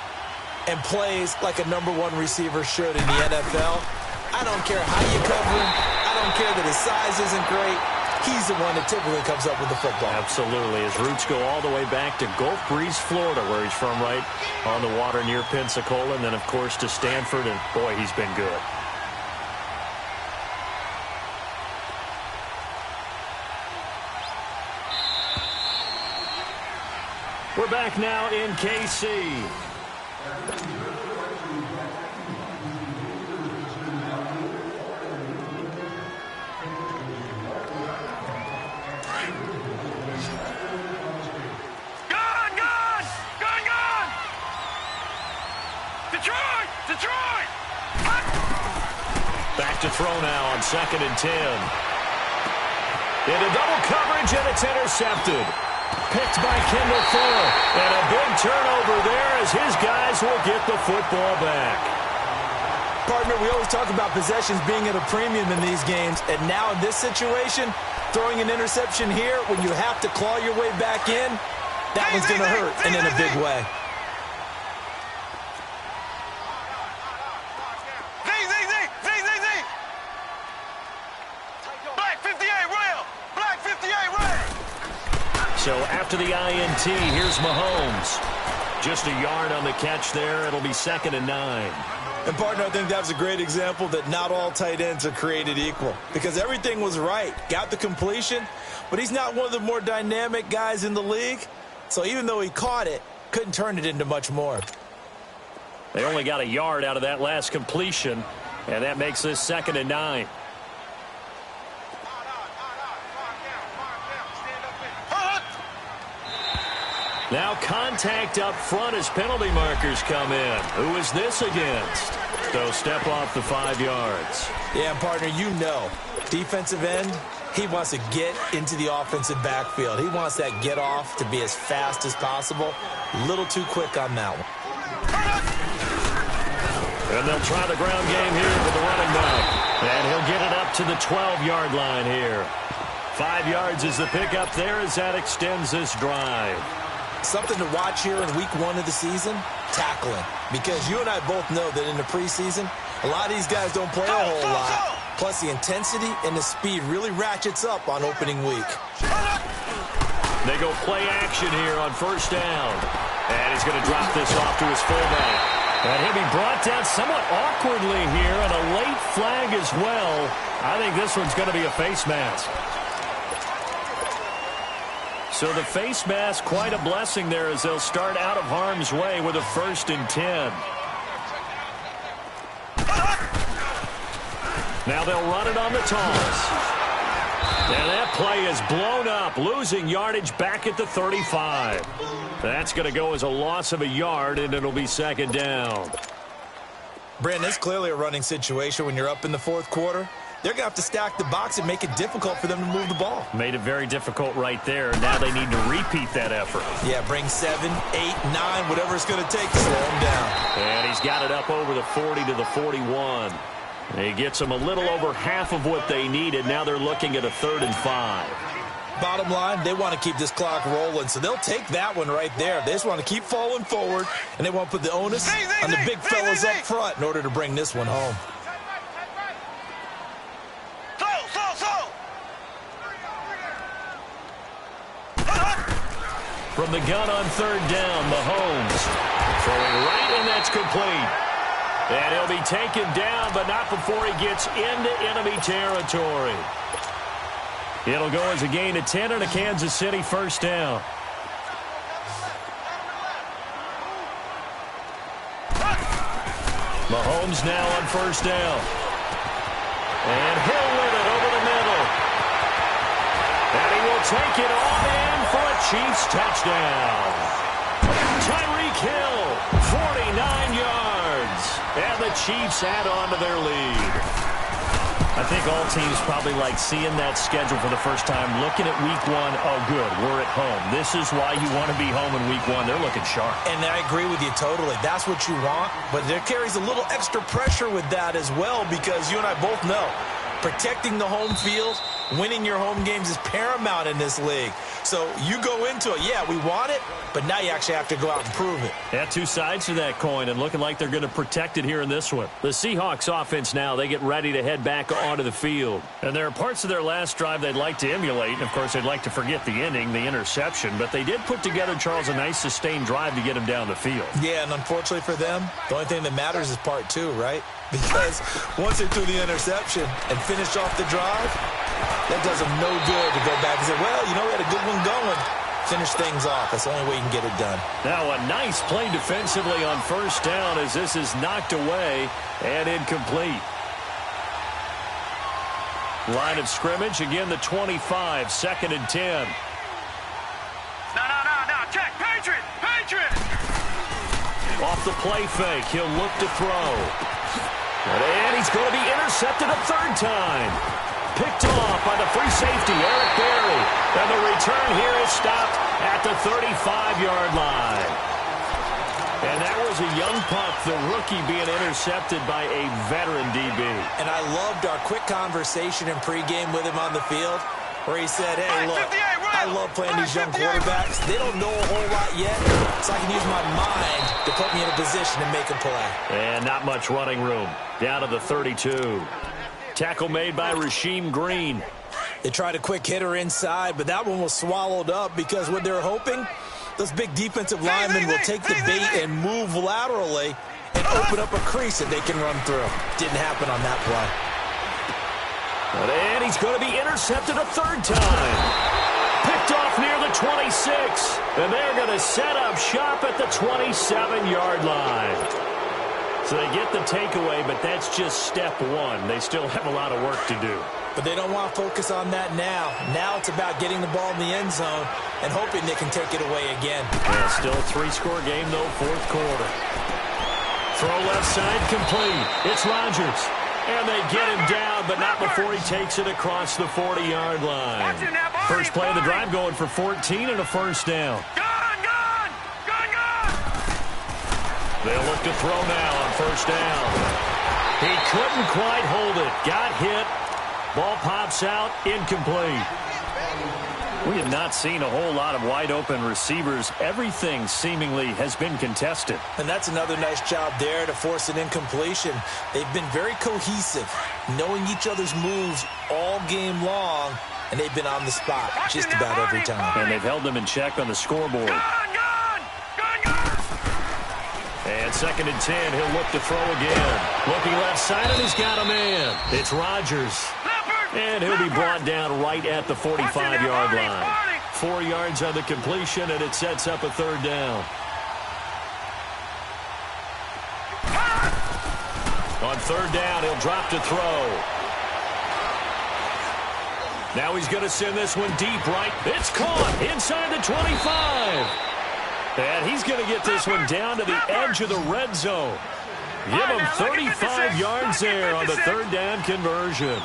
and plays like a #1 receiver should in the NFL. I don't care how you cover him. I don't care that his size isn't great. He's the one that typically comes up with the football. Absolutely. His roots go all the way back to Gulf Breeze, Florida, where he's from, right on the water near Pensacola, and then, of course, to Stanford, and, boy, he's been good. We're back now in KC. Detroit! Back to throw now on 2nd and 10. Into double coverage, and it's intercepted. Picked by Kendall Fuller. And a big turnover there as his guys will get the football back. Partner, we always talk about possessions being at a premium in these games. And now in this situation, throwing an interception here when you have to claw your way back in, that one's going to hurt, and in a big way. So after the INT, here's Mahomes. Just a yard on the catch there. It'll be 2nd and 9. And, partner, I think that was a great example that not all tight ends are created equal because everything was right. Got the completion, but he's not one of the more dynamic guys in the league. So even though he caught it, couldn't turn it into much more. They only got a yard out of that last completion, and that makes this 2nd and 9. Now contact up front as penalty markers come in. Who is this against? So step off the 5 yards. Yeah, partner, you know, defensive end, he wants to get into the offensive backfield. He wants that get off to be as fast as possible. A little too quick on that one. And they'll try the ground game here with the running back. And he'll get it up to the 12-yard line here. 5 yards is the pickup there as that extends this drive. Something to watch here in week 1 of the season, tackling. Because you and I both know that in the preseason, a lot of these guys don't play a whole lot. Plus, the intensity and the speed really ratchets up on opening week. They go play action here on first down. And he's going to drop this off to his fullback. And he'll be brought down somewhat awkwardly here, and a late flag as well. I think this one's going to be a face mask. So the face mask, quite a blessing there as they'll start out of harm's way with a 1st and 10. Now they'll run it on the toss. And that play is blown up, losing yardage back at the 35. That's going to go as a loss of a yard, and it'll be 2nd down. Brandon, it's clearly a running situation when you're up in the 4th quarter. They're going to have to stack the box and make it difficult for them to move the ball. Made it very difficult right there. Now they need to repeat that effort. Yeah, bring 7, 8, 9, whatever it's going to take to slow him down. And he's got it up over the 40 to the 41. He gets them a little over half of what they needed. Now they're looking at a 3rd and 5. Bottom line, they want to keep this clock rolling, so they'll take that one right there. They just want to keep falling forward, and they want to put the onus on the big fellas up front in order to bring this one home. From the gun on 3rd down, Mahomes throwing right, and that's complete. And he'll be taken down, but not before he gets into enemy territory. It'll go as a gain of 10 and a Kansas City 1st down. Mahomes now on 1st down. And he'll win it over the middle. And he will take it on in for a Chiefs touchdown. Tyreek Hill, 49 yards. And the Chiefs add on to their lead. I think all teams probably like seeing that schedule for the first time, looking at week 1. Oh, good, we're at home. This is why you want to be home in week 1. They're looking sharp. And I agree with you totally. That's what you want. But there carries a little extra pressure with that as well, because you and I both know protecting the home field, winning your home games is paramount in this league. So you go into it, yeah, we want it, but now you actually have to go out and prove it. Yeah, 2 sides to that coin, and looking like they're going to protect it here in this one. The Seahawks offense now, they get ready to head back onto the field. And there are parts of their last drive they'd like to emulate. And, of course, they'd like to forget the ending, the interception. But they did put together, Charles, a nice sustained drive to get him down the field. Yeah, and unfortunately for them, the only thing that matters is part 2, right? Because once they threw the interception and finished off the drive, that does them no good to go back and say, well, you know, we had a good one going. Finish things off. That's the only way you can get it done. Now a nice play defensively on 1st down as this is knocked away and incomplete. Line of scrimmage, again the 25, 2nd and 10. No, check, Patriot! Off the play fake, he'll look to throw. And he's going to be intercepted a 3rd time. Picked off by the free safety, Eric Berry. And the return here is stopped at the 35-yard line. And that was a young pup, the rookie being intercepted by a veteran DB. And I loved our quick conversation in pregame with him on the field, where he said, hey, look, I love playing these young quarterbacks. They don't know a whole lot yet, so I can use my mind to put me in a position to make a play. And not much running room. Down to the 32. Tackle made by Rasheem Green. They tried a quick hitter inside, but that one was swallowed up because what they're hoping, those big defensive linemen will take the bait and move laterally and open up a crease that they can run through. Didn't happen on that play. And he's going to be intercepted a 3rd time. Picked off near the 26. And they're going to set up shop at the 27-yard line. So they get the takeaway, but that's just step 1. They still have a lot of work to do. But they don't want to focus on that now. Now it's about getting the ball in the end zone and hoping they can take it away again. Yeah, still a 3-score game, though, fourth quarter. Throw left side complete. It's Rodgers. And they get him down, but not before he takes it across the 40-yard line. First play of the drive going for 14 and a first down. They'll look to throw now on first down. He couldn't quite hold it. Got hit. Ball pops out. Incomplete. We have not seen a whole lot of wide-open receivers. Everything seemingly has been contested. And that's another nice job there to force an incompletion. They've been very cohesive, knowing each other's moves all game long, and they've been on the spot just about every time. And they've held them in check on the scoreboard. And 2nd and 10, he'll look to throw again. Looking left side, and he's got him in. It's Rodgers. And he'll be brought down right at the 45-yard line. 4 yards on the completion, and it sets up a third down. On third down, he'll drop to throw. Now he's going to send this one deep right. It's caught inside the 25. And he's going to get this one down to the edge of the red zone. Give him 35 yards there on the third down conversion.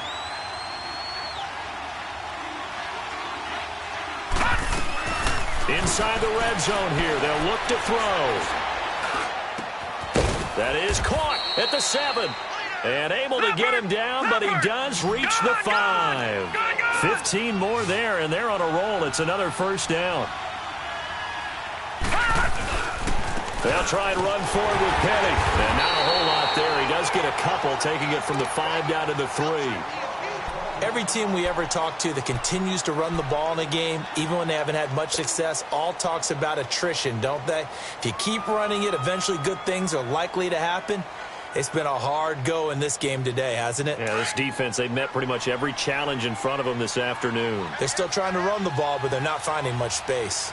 Inside the red zone here. They'll look to throw. That is caught at the 7. And able to get him down, but he does reach the 5. 15 more there, and they're on a roll. It's another first down. They'll try and run forward with Penny. And not a whole lot there. He does get a couple, taking it from the 5 down to the 3. Every team we ever talk to that continues to run the ball in a game, even when they haven't had much success, all talks about attrition, don't they? If you keep running it, eventually good things are likely to happen. It's been a hard go in this game today, hasn't it? Yeah, this defense, they've met pretty much every challenge in front of them this afternoon. They're still trying to run the ball, but they're not finding much space.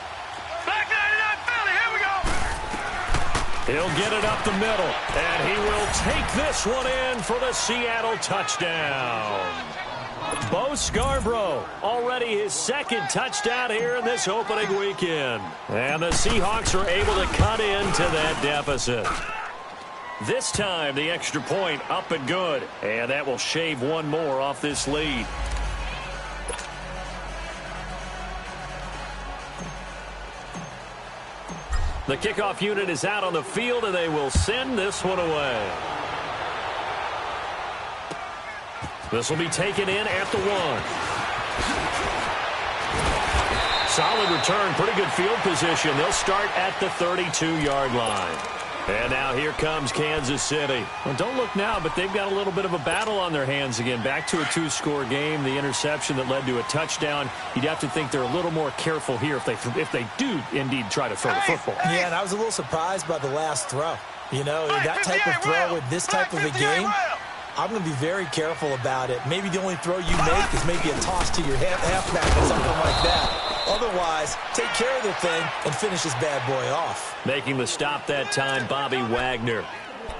Back 99 Philly, here we go. He'll get it up the middle, and he will take this one in for the Seattle touchdown. Bo Scarborough, already his 2nd touchdown here in this opening weekend. And the Seahawks are able to cut into that deficit. This time, the extra point up and good. And that will shave one more off this lead. The kickoff unit is out on the field, and they will send this one away. This will be taken in at the 1. Solid return, pretty good field position. They'll start at the 32-yard line. And now here comes Kansas City. Well, don't look now, but they've got a little bit of a battle on their hands again. Back to a 2-score game. The interception that led to a touchdown. You'd have to think they're a little more careful here if they do indeed try to throw the football. Yeah, and I was a little surprised by the last throw. You know, that type of throw with this type of a game, I'm going to be very careful about it. Maybe the only throw you make is maybe a toss to your halfback or something like that. Otherwise, take care of the thing and finish this bad boy off. Making the stop that time, Bobby Wagner.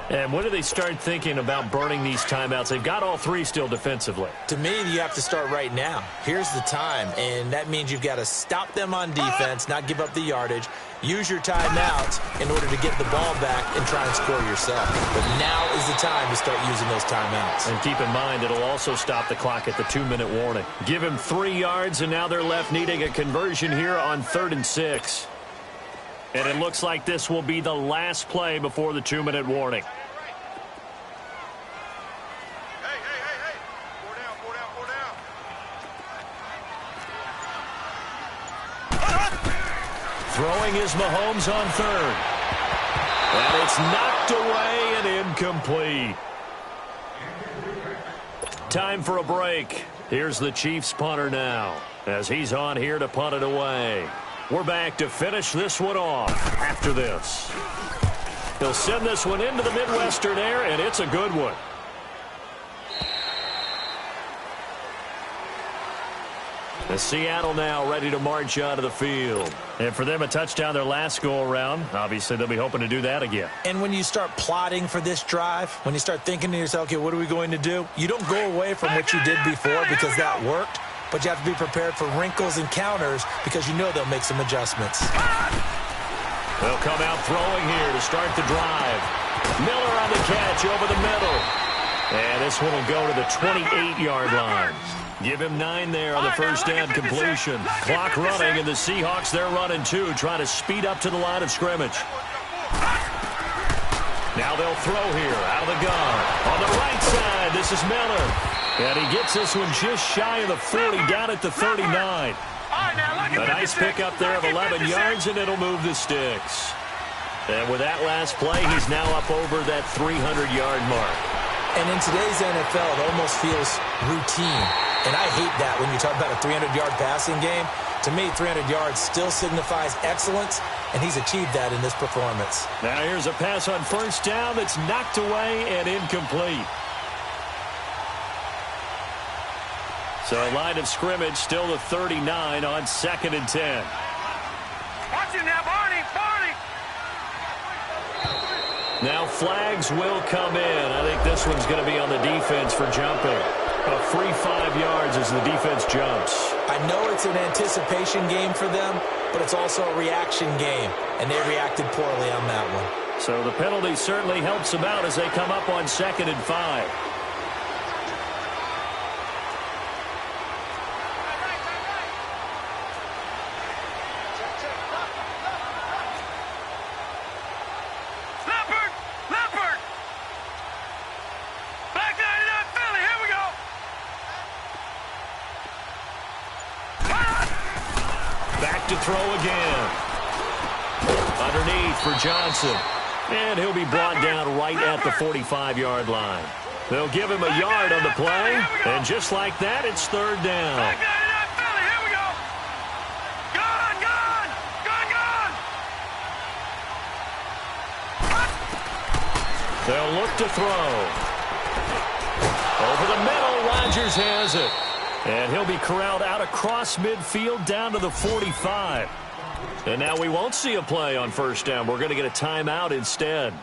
And when do they start thinking about burning these timeouts? They've got all 3 still defensively. To me, you have to start right now. Here's the time, and that means you've got to stop them on defense, not give up the yardage, use your timeouts in order to get the ball back and try and score yourself. But now is the time to start using those timeouts. And keep in mind, it'll also stop the clock at the 2-minute warning. Give him 3 yards, and now they're left needing a conversion here on 3rd and 6. And it looks like this will be the last play before the 2-minute warning. Throwing is Mahomes on 3rd. And it's knocked away and incomplete. Time for a break. Here's the Chiefs punter now as he's on here to punt it away. We're back to finish this one off after this. He'll send this one into the Midwestern air, and it's a good one. The Seattle now ready to march onto the field. And for them, a touchdown their last go-around. Obviously, they'll be hoping to do that again. And when you start plotting for this drive, when you start thinking to yourself, okay, what are we going to do? You don't go away from what you did before because that worked, but you have to be prepared for wrinkles and counters because you know they'll make some adjustments. They'll come out throwing here to start the drive. Miller on the catch over the middle. And this one will go to the 28-yard line. Give him 9 there on the first down completion. Clock running, and the Seahawks, they're running too, trying to speed up to the line of scrimmage. Now they'll throw here out of the gun. On the right side, this is Miller. And he gets this one just shy of the 40, down at the 39. A nice pickup there of 11 yards, and it'll move the sticks. And with that last play, he's now up over that 300-yard mark. And in today's NFL, it almost feels routine. And I hate that when you talk about a 300-yard passing game. To me, 300 yards still signifies excellence, and he's achieved that in this performance. Now here's a pass on first down that's knocked away and incomplete. So a line of scrimmage, still the 39 on 2nd and 10. Watch it now, Barney, Barney. Now flags will come in. I think this one's going to be on the defense for jumping. A free 5 yards as the defense jumps. I know it's an anticipation game for them, but it's also a reaction game, and they reacted poorly on that one. So the penalty certainly helps them out as they come up on 2nd and 5. To throw again. Underneath for Johnson. And he'll be brought down right at the 45-yard line. They'll give him a yard on the play. And just like that, it's 3rd down. Here we go. Gone. They'll look to throw. Over the middle, Rodgers has it. And he'll be corralled out across midfield down to the 45. And now we won't see a play on first down. We're going to get a timeout instead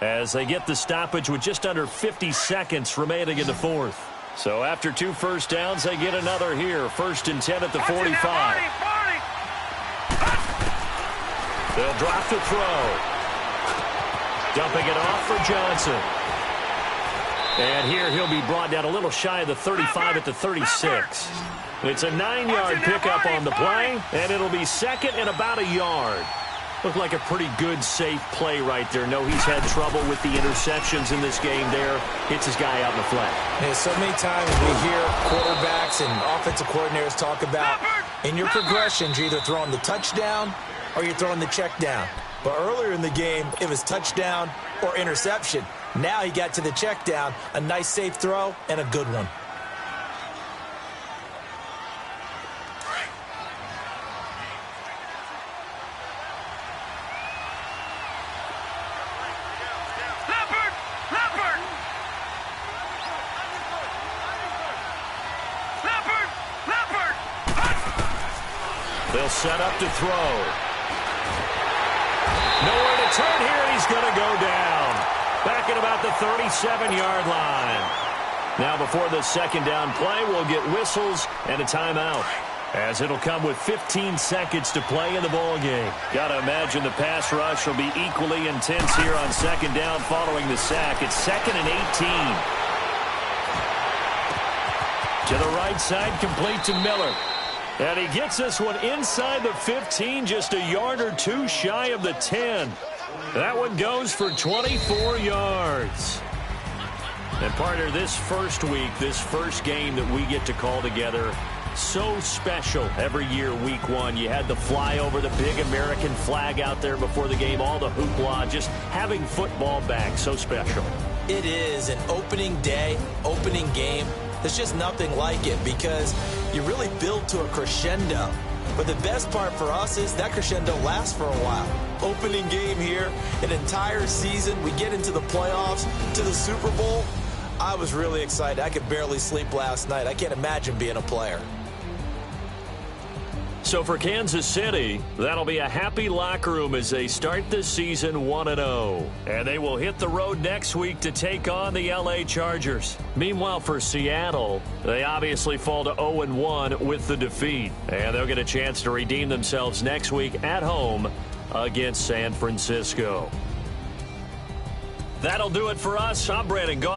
as they get the stoppage with just under 50 seconds remaining in the 4th. So after 2 first downs, they get another here. 1st and 10 at the 45. They'll drop the throw. Dumping it off for Johnson. And here he'll be brought down a little shy of the 35 at the 36. It's a 9-yard pickup on the play, and it'll be 2nd and about a yard. Looked like a pretty good, safe play right there. No, he's had trouble with the interceptions in this game there. Hits his guy out in the flat. Yeah, so many times we hear quarterbacks and offensive coordinators talk about in your progressions, you're either throwing the touchdown or you're throwing the check down. But earlier in the game, it was touchdown or interception. Now he got to the check down, a nice safe throw, and a good one. They'll set up to throw. Nowhere to turn here, and he's going to go down. Back at about the 37-yard line. Now before the 2nd down play, we'll get whistles and a timeout, as it'll come with 15 seconds to play in the ball game. Got to imagine the pass rush will be equally intense here on 2nd down following the sack. It's 2nd and 18. To the right side, complete to Miller. And he gets this one inside the 15, just a yard or 2 shy of the 10. That one goes for 24 yards. And, partner, this first week, this first game that we get to call together, so special every year, week 1. You had the flyover, the big American flag out there before the game, all the hoopla, just having football back, so special. It is an opening day, opening game. There's just nothing like it because you really build to a crescendo. But the best part for us is that crescendo lasts for a while. Opening game here, an entire season. We get into the playoffs, to the Super Bowl. I was really excited. I could barely sleep last night. I can't imagine being a player. So for Kansas City, that'll be a happy locker room as they start this season 1-0. And they will hit the road next week to take on the LA Chargers. Meanwhile, for Seattle, they obviously fall to 0-1 with the defeat. And they'll get a chance to redeem themselves next week at home against San Francisco. That'll do it for us. I'm Brandon Gaw.